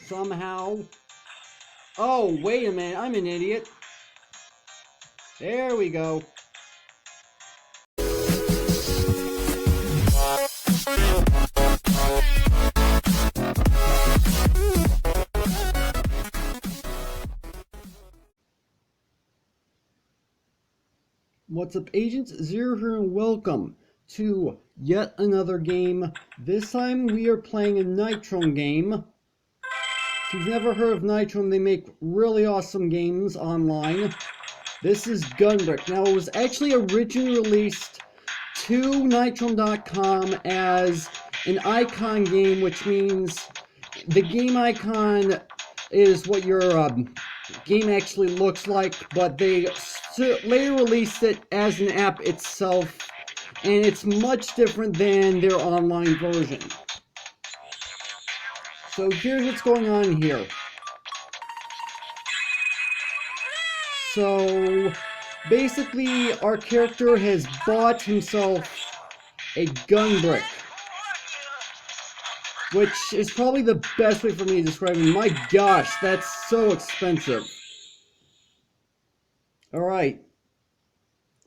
somehow. Oh, wait a minute, I'm an idiot. There we go. What's up, agents? Zero here, and welcome to yet another game. This time we are playing a Nitrome game. If you've never heard of Nitrome, they make really awesome games online. This is Gunbrick. Now, it was actually originally released to Nitrome.com as an icon game, which means the game icon is what your game actually looks like, but they later released it as an app itself, and it's much different than their online version. So here's what's going on here. So basically our character has bought himself a Gunbrick, which is probably the best way for me to describe it. My gosh, that's so expensive. Alright,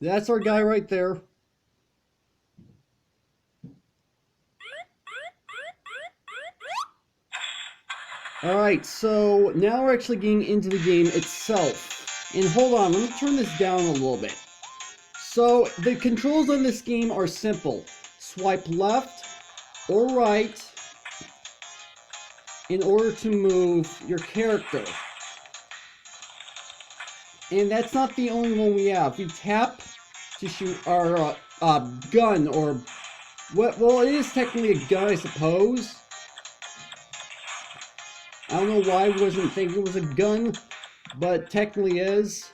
that's our guy right there. Alright, so now we're actually getting into the game itself. And hold on, let me turn this down a little bit. So, the controls on this game are simple. Swipe left or right in order to move your character. And that's not the only one we have. We tap to shoot our gun, or what? Well, it is technically a gun, I suppose. I don't know why I wasn't thinking it was a gun, but technically is.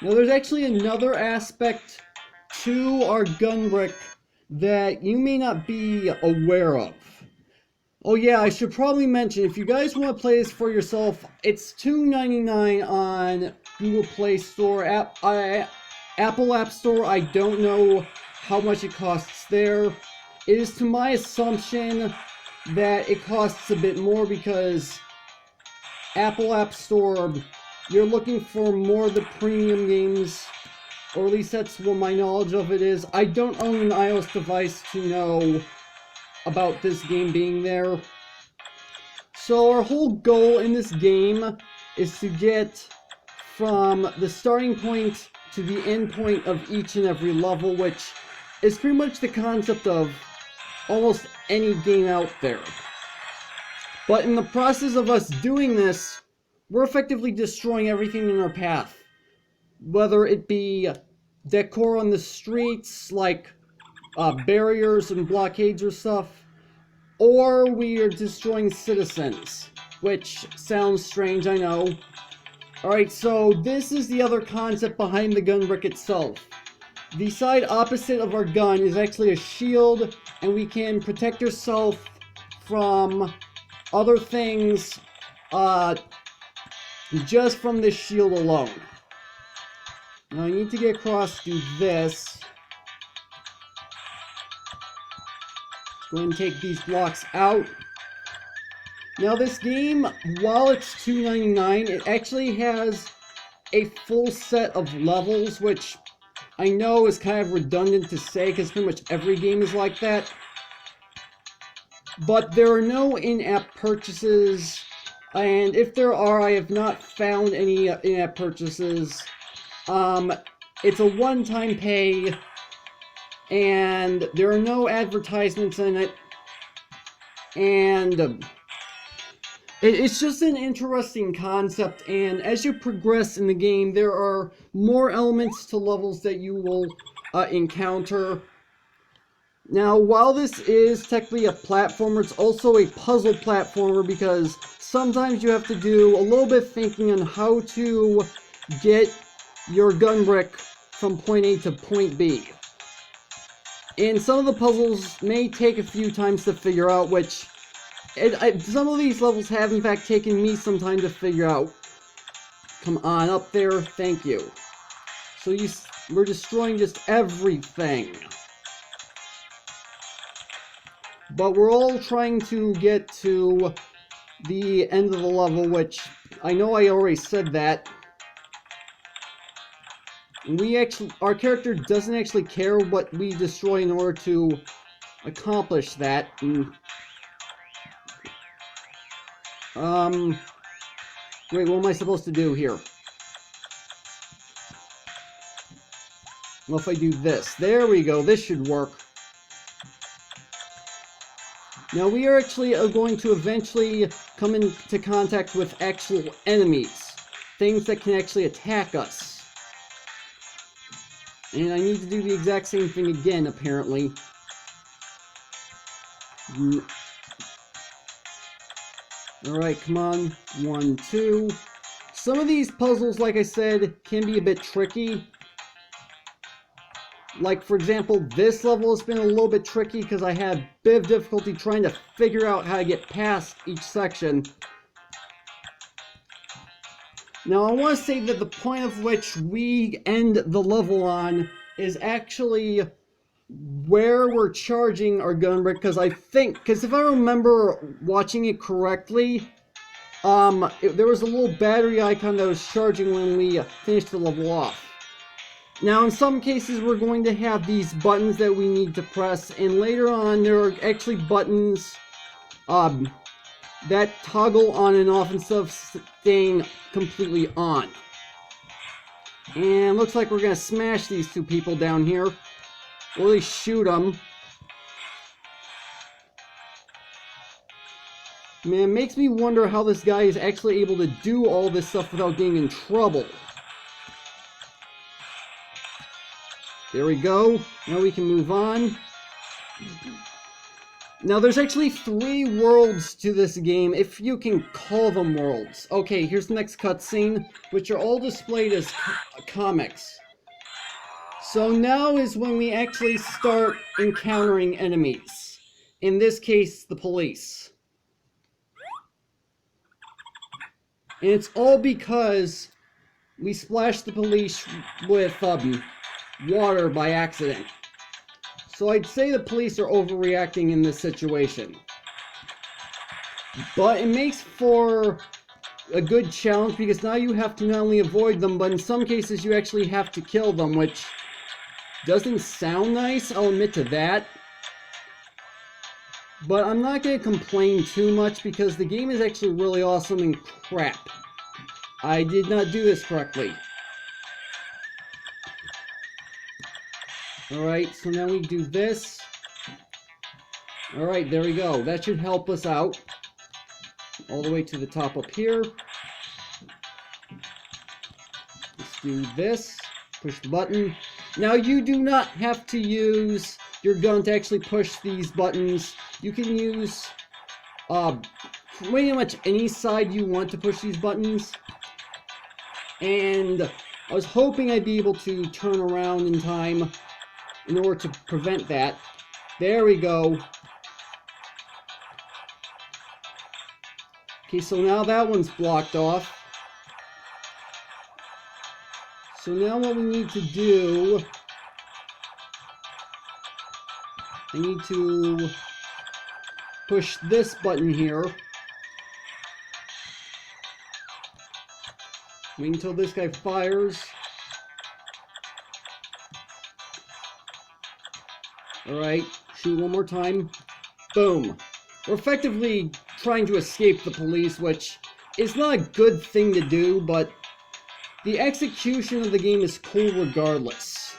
Now, there's actually another aspect to our Gunbrick that you may not be aware of. Oh yeah, I should probably mention, if you guys want to play this for yourself, it's $2.99 on Google Play Store, Apple App Store. I don't know how much it costs there. It is to my assumption that it costs a bit more because Apple App Store, you're looking for more of the premium games, or at least that's what my knowledge of it is. I don't own an iOS device to know about this game being there. So our whole goal in this game is to get from the starting point to the end point of each and every level, which is pretty much the concept of almost any game out there. But in the process of us doing this, we're effectively destroying everything in our path. Whether it be decor on the streets, like barriers and blockades or stuff, or we are destroying citizens, which sounds strange, I know. Alright, so this is the other concept behind the Gunbrick itself. The side opposite of our gun is actually a shield, and we can protect ourselves from other things just from this shield alone. Now I need to get across to this. Go ahead and take these blocks out. Now this game, while it's $2.99, it actually has a full set of levels, which I know is kind of redundant to say because pretty much every game is like that. But there are no in-app purchases, and if there are, I have not found any in-app purchases. It's a one-time pay, and there are no advertisements in it, and it's just an interesting concept. And as you progress in the game, there are more elements to levels that you will encounter. Now, while this is technically a platformer, it's also a puzzle platformer because sometimes you have to do a little bit of thinking on how to get your Gunbrick from point A to point B. And some of the puzzles may take a few times to figure out, which some of these levels have in fact taken me some time to figure out. Come on up there, thank you. So we're destroying just everything. But we're all trying to get to the end of the level, which I know I already said that. Our character doesn't actually care what we destroy in order to accomplish that. Wait, what am I supposed to do here? Well, if I do this, there we go, this should work. Now we are actually going to eventually come into contact with actual enemies. Things that can actually attack us. And I need to do the exact same thing again, apparently. Alright, come on. 1, 2. Some of these puzzles, like I said, can be a bit tricky. Like, for example, this level has been a little bit tricky because I had a bit of difficulty trying to figure out how to get past each section. Now, I want to say that the point of which we end the level on is actually where we're charging our Gunbrick, because if I remember watching it correctly, there was a little battery icon that was charging when we finished the level off. Now, in some cases, we're going to have these buttons that we need to press, and later on, there are actually buttons that toggle on and off instead of staying completely on. And looks like we're going to smash these two people down here. Or at least shoot them. Man, it makes me wonder how this guy is actually able to do all this stuff without getting in trouble. There we go. Now we can move on. Now there's actually 3 worlds to this game, if you can call them worlds. Okay, here's the next cutscene, which are all displayed as comics. So now is when we actually start encountering enemies. In this case, the police. And it's all because we splashed the police with water by accident. So I'd say the police are overreacting in this situation. But it makes for a good challenge because now you have to not only avoid them, but in some cases you actually have to kill them, which doesn't sound nice, I'll admit to that. But I'm not going to complain too much because the game is actually really awesome and crap. I did not do this correctly. Alright, so now we do this. Alright, there we go. That should help us out. All the way to the top up here. Let's do this. Push the button. Now you do not have to use your gun to actually push these buttons. You can use pretty much any side you want to push these buttons. And I was hoping I'd be able to turn around in time in order to prevent that. There we go. Okay, so now that one's blocked off. So now what we need to do, I need to push this button here. Wait until this guy fires. Alright, shoot one more time. Boom. We're effectively trying to escape the police, which is not a good thing to do, but the execution of the game is cool regardless.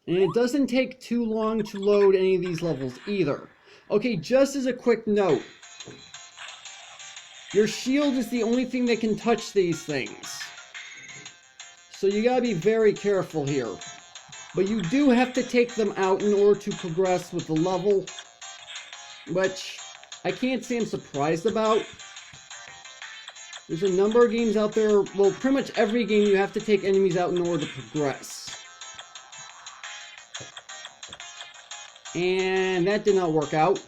And it doesn't take too long to load any of these levels either. Okay, just as a quick note, your shield is the only thing that can touch these things. So you gotta be very careful here. But you do have to take them out in order to progress with the level, which I can't say I'm surprised about. There's a number of games out there, well, pretty much every game you have to take enemies out in order to progress. And that did not work out.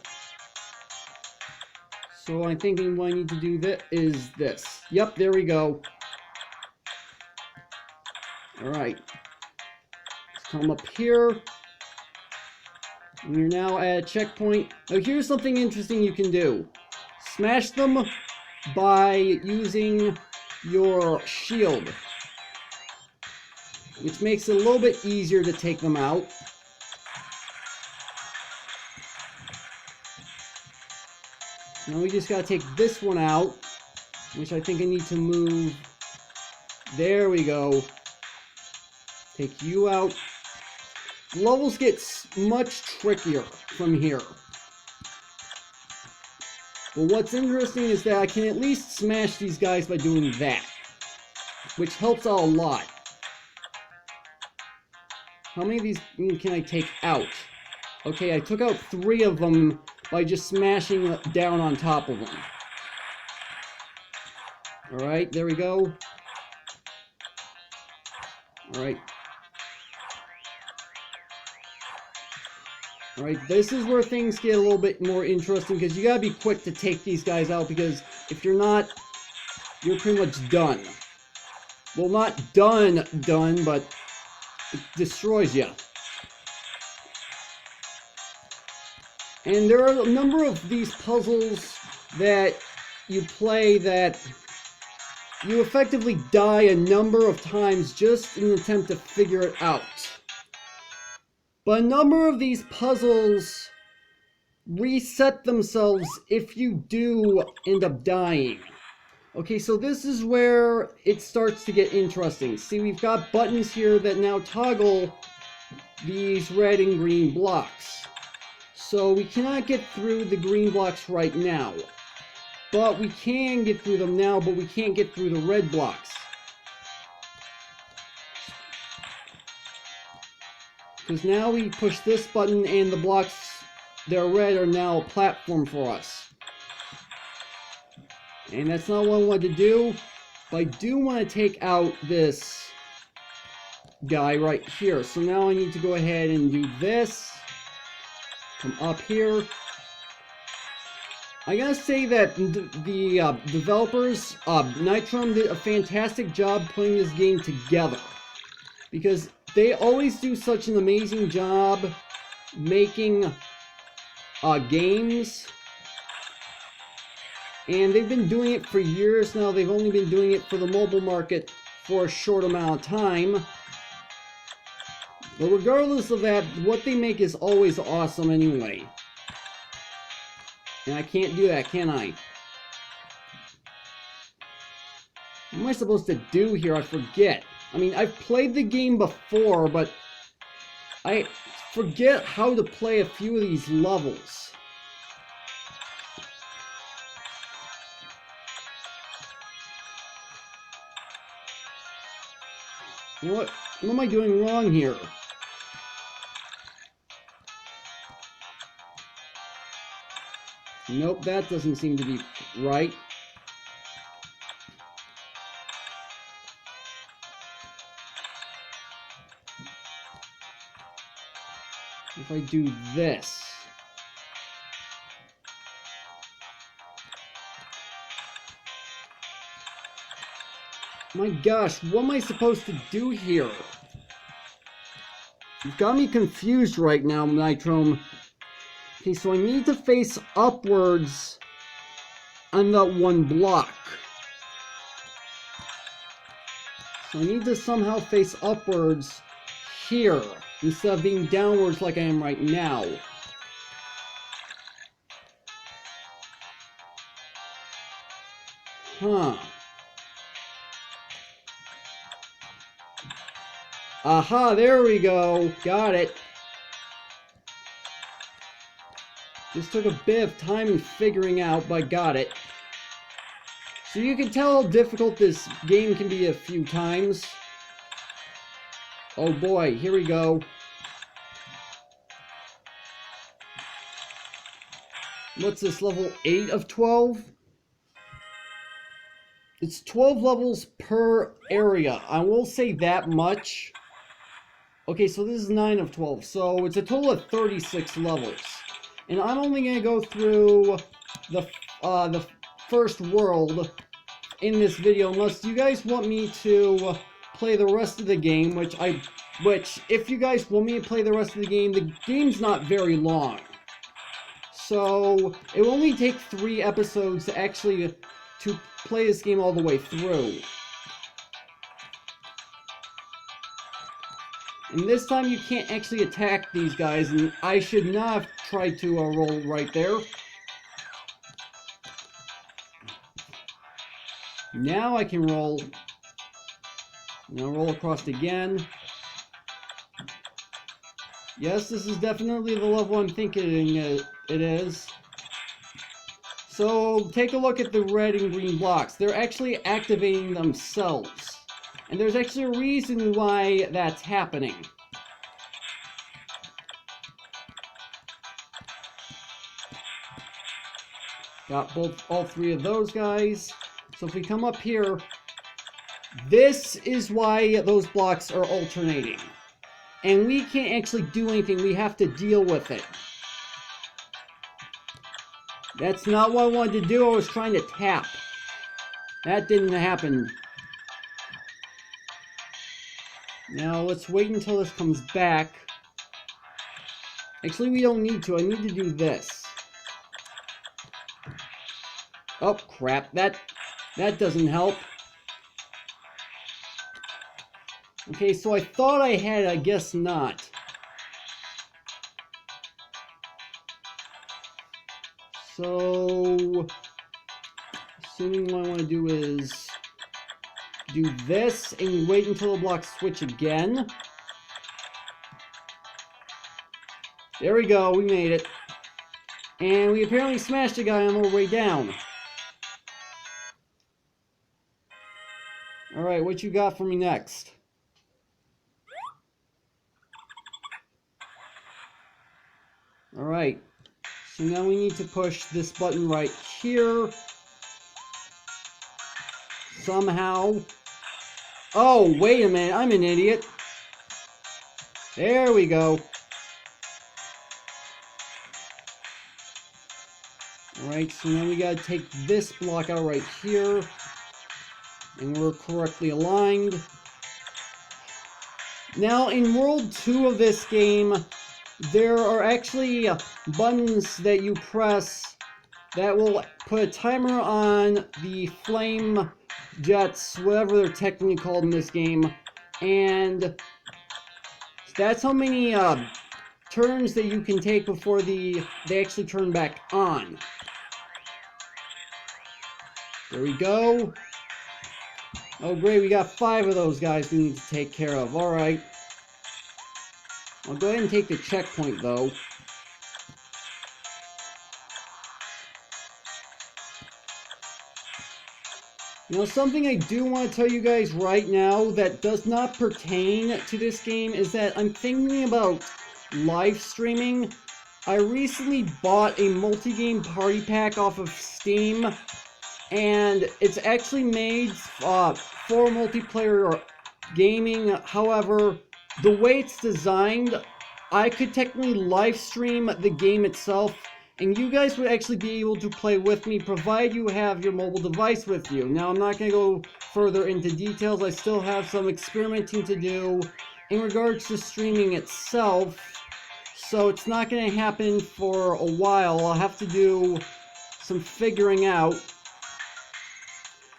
So I'm thinking what I need to do is this. Yep, there we go. Alright. Let's come up here. And you're now at a checkpoint. Now here's something interesting you can do. Smash them by using your shield, which makes it a little bit easier to take them out. Now we just gotta take this one out, which I think I need to move. There we go. Take you out. Levels get much trickier from here. But what's interesting is that I can at least smash these guys by doing that, which helps out a lot. How many of these can I take out? Okay, I took out 3 of them by just smashing down on top of them. Alright, there we go. Alright. Alright, this is where things get a little bit more interesting, because you gotta be quick to take these guys out, because if you're not, you're pretty much done. Well, not done, but it destroys you. And there are a number of these puzzles that you play that you effectively die a number of times just in an attempt to figure it out. But a number of these puzzles reset themselves if you do end up dying. Okay, so this is where it starts to get interesting. See, we've got buttons here that now toggle these red and green blocks. So we cannot get through the green blocks right now. But we can get through them now, but we can't get through the red blocks. Because now we push this button and the blocks that are red are now a platform for us. And that's not what I wanted to do. But I do want to take out this guy right here. So now I need to go ahead and do this. Come up here. I gotta say that the developers, Nitrome, did a fantastic job putting this game together. Because they always do such an amazing job making games. And they've been doing it for years now. They've only been doing it for the mobile market for a short amount of time. But regardless of that, what they make is always awesome anyway. And I can't do that, can I? What am I supposed to do here? I forget. I mean, I've played the game before, but I forget how to play a few of these levels. What am I doing wrong here? Nope, that doesn't seem to be right. If I do this. My gosh, what am I supposed to do here? You've got me confused right now, Nitrome. Okay, so I need to face upwards on that one block. So I need to somehow face upwards here, instead of being downwards like I am right now. Huh. Aha, there we go. Got it. Just took a bit of time in figuring out, but got it. So you can tell how difficult this game can be a few times. Oh boy, here we go. What's this, level 8 of 12? It's 12 levels per area. I will say that much. Okay, so this is 9 of 12, so it's a total of 36 levels. And I'm only going to go through the first world in this video, unless you guys want me to play the rest of the game, which I which, if you guys want me to play the rest of the game's not very long. So, it will only take 3 episodes to actually to play this game all the way through. And this time you can't actually attack these guys, and I should not have tried to roll right there. Now I can roll. Now roll across again. Yes, this is definitely the level I'm thinking it is. So, take a look at the red and green blocks. They're actually activating themselves. And there's actually a reason why that's happening. Got all 3 of those guys. So if we come up here, this is why those blocks are alternating. And we can't actually do anything, we have to deal with it. That's not what I wanted to do, I was trying to tap. That didn't happen. Now let's wait until this comes back. Actually, we don't need to, I need to do this. Oh crap, that doesn't help. Okay, so I thought I had, I guess not. So, assuming what I want to do is do this and wait until the blocks switch again. There we go, we made it. And we apparently smashed a guy on our way down. Alright, what you got for me next? Alright, so now we need to push this button right here. Somehow. Oh, wait a minute, I'm an idiot. There we go. Alright, so now we gotta take this block out right here. And we're correctly aligned. Now, in World 2 of this game, there are actually buttons that you press that will put a timer on the flame jets, whatever they're technically called in this game, and that's how many turns that you can take before they actually turn back on. There we go. Oh great, we got 5 of those guys we need to take care of. Alright. I'll go ahead and take the checkpoint though. You know, something I do want to tell you guys right now that does not pertain to this game is that I'm thinking about live streaming. I recently bought a multi-game party pack off of Steam, and it's actually made for multiplayer gaming. However, the way it's designed, I could technically live stream the game itself, and you guys would actually be able to play with me, provided you have your mobile device with you. Now, I'm not going to go further into details. I still have some experimenting to do in regards to streaming itself, so it's not going to happen for a while. I'll have to do some figuring out.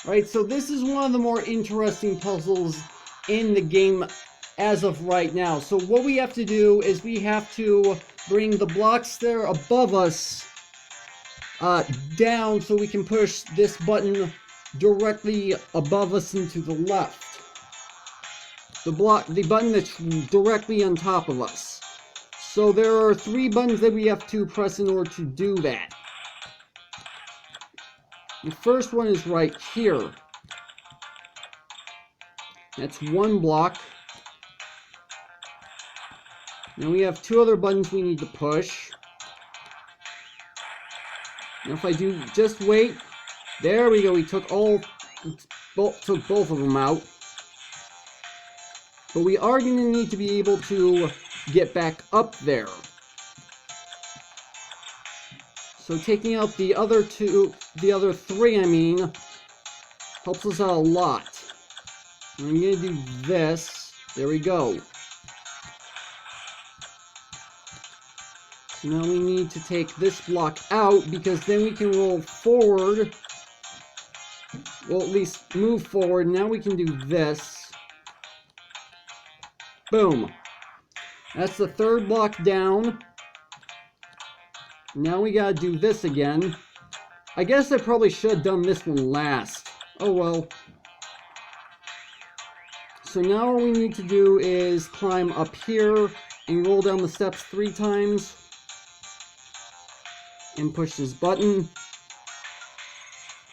Right, so this is one of the more interesting puzzles in the game as of right now. So what we have to do is we have to bring the blocks there above us down so we can push this button directly above us and to the left. The button that's directly on top of us. So there are 3 buttons that we have to press in order to do that. The first one is right here. That's 1 block. Now we have 2 other buttons we need to push. Now if I do just wait, there we go. We took both of them out. But we are going to need to be able to get back up there. So taking out the other 3, I mean, helps us out a lot. I'm going to do this. There we go. So now we need to take this block out, because then we can roll forward. Well, at least move forward. Now we can do this. Boom. That's the third block down. Now we gotta do this again. I guess I probably should have done this one last. Oh well. So now all we need to do is climb up here and roll down the steps 3 times. And push this button.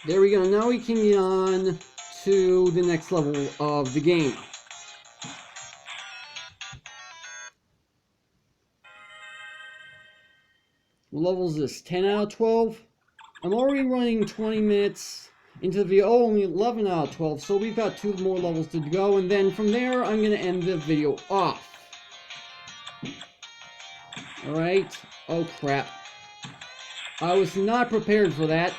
There we go. Now we can get on to the next level of the game. What level is this? 10 out of 12? I'm already running 20 minutes into the video. Oh, only 11 out of 12. So we've got 2 more levels to go. And then from there, I'm going to end the video off. Alright. Oh, crap. I was not prepared for that.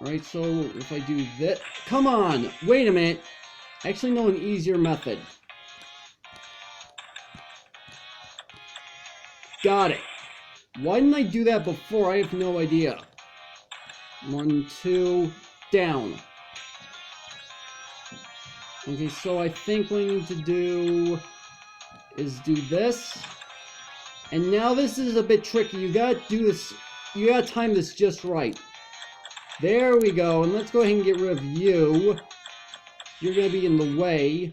Alright, so if I do this... Come on! Wait a minute! I actually know an easier method. Got it. Why didn't I do that before? I have no idea. 1, 2, down. Okay, so I think what I need to do is do this. And now this is a bit tricky. You gotta do this, you gotta time this just right. There we go, and let's go ahead and get rid of you. You're gonna be in the way.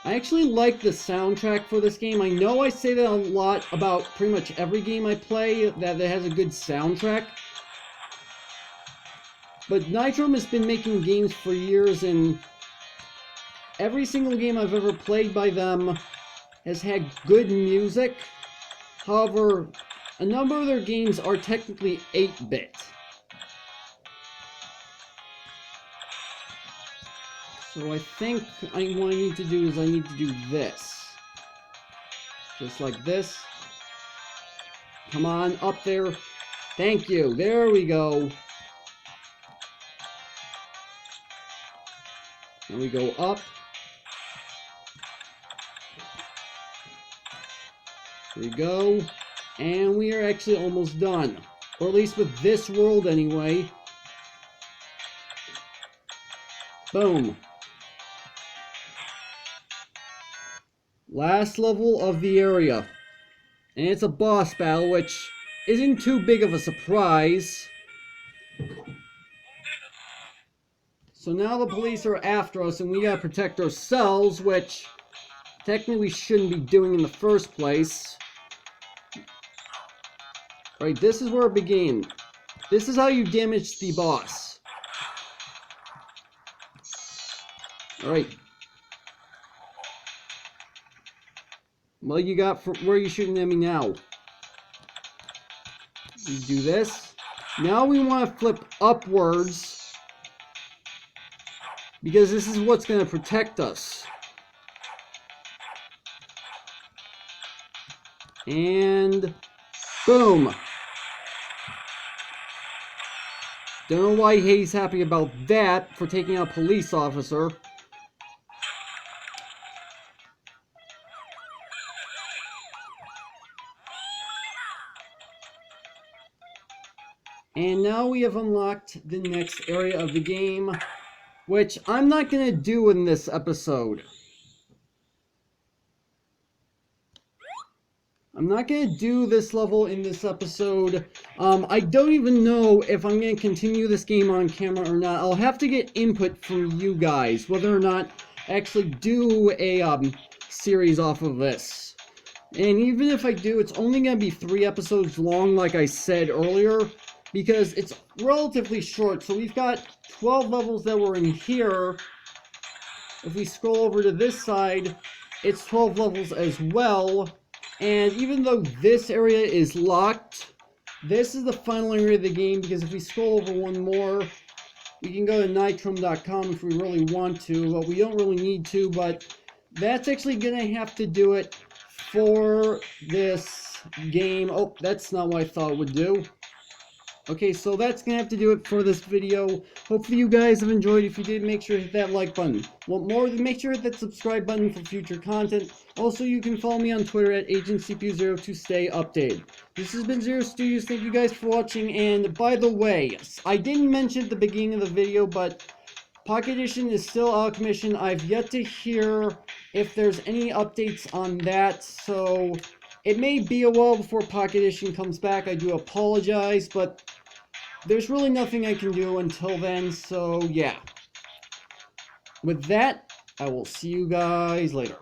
I actually like the soundtrack for this game. I know I say that a lot about pretty much every game I play, that it has a good soundtrack. But Nitrome has been making games for years, and every single game I've ever played by them has had good music. However, a number of their games are technically 8-bit. So I think what I need to do is I need to do this. Just like this. Come on, up there. Thank you. There we go. And we go up. There we go. And we are actually almost done. Or at least with this world anyway. Boom. Last level of the area. And it's a boss battle, which isn't too big of a surprise. So now the police are after us, and we gotta protect ourselves, which technically we shouldn't be doing in the first place. Right, this is where it began. This is how you damage the boss. Alright. What you got for where are you shooting at me now? We do this. Now we want to flip upwards, because this is what's going to protect us. And boom. Don't know why he's happy about that for taking out a police officer. And now we have unlocked the next area of the game, which I'm not going to do in this episode. I'm not going to do this level in this episode. I don't even know if I'm going to continue this game on camera or not. I'll have to get input from you guys, whether or not I actually do a series off of this. And even if I do, it's only going to be 3 episodes long, like I said earlier, because it's relatively short. So we've got 12 levels that were in here. If we scroll over to this side, it's 12 levels as well. And even though this area is locked, this is the final area of the game, because if we scroll over one more, we can go to nitrome.com if we really want to, but we don't really need to. But that's actually going to have to do it for this game. Oh, that's not what I thought it would do. Okay, so that's gonna have to do it for this video. Hopefully you guys have enjoyed. If you did, make sure to hit that like button. Want more? Then make sure to hit that subscribe button for future content. Also, you can follow me on Twitter at AgentCPU0 to stay updated. This has been Zero Studios. Thank you guys for watching. And by the way, I didn't mention at the beginning of the video, but Pocket Edition is still out of commission. I've yet to hear if there's any updates on that, so it may be a while before Pocket Edition comes back. I do apologize, but there's really nothing I can do until then, so yeah. With that, I will see you guys later.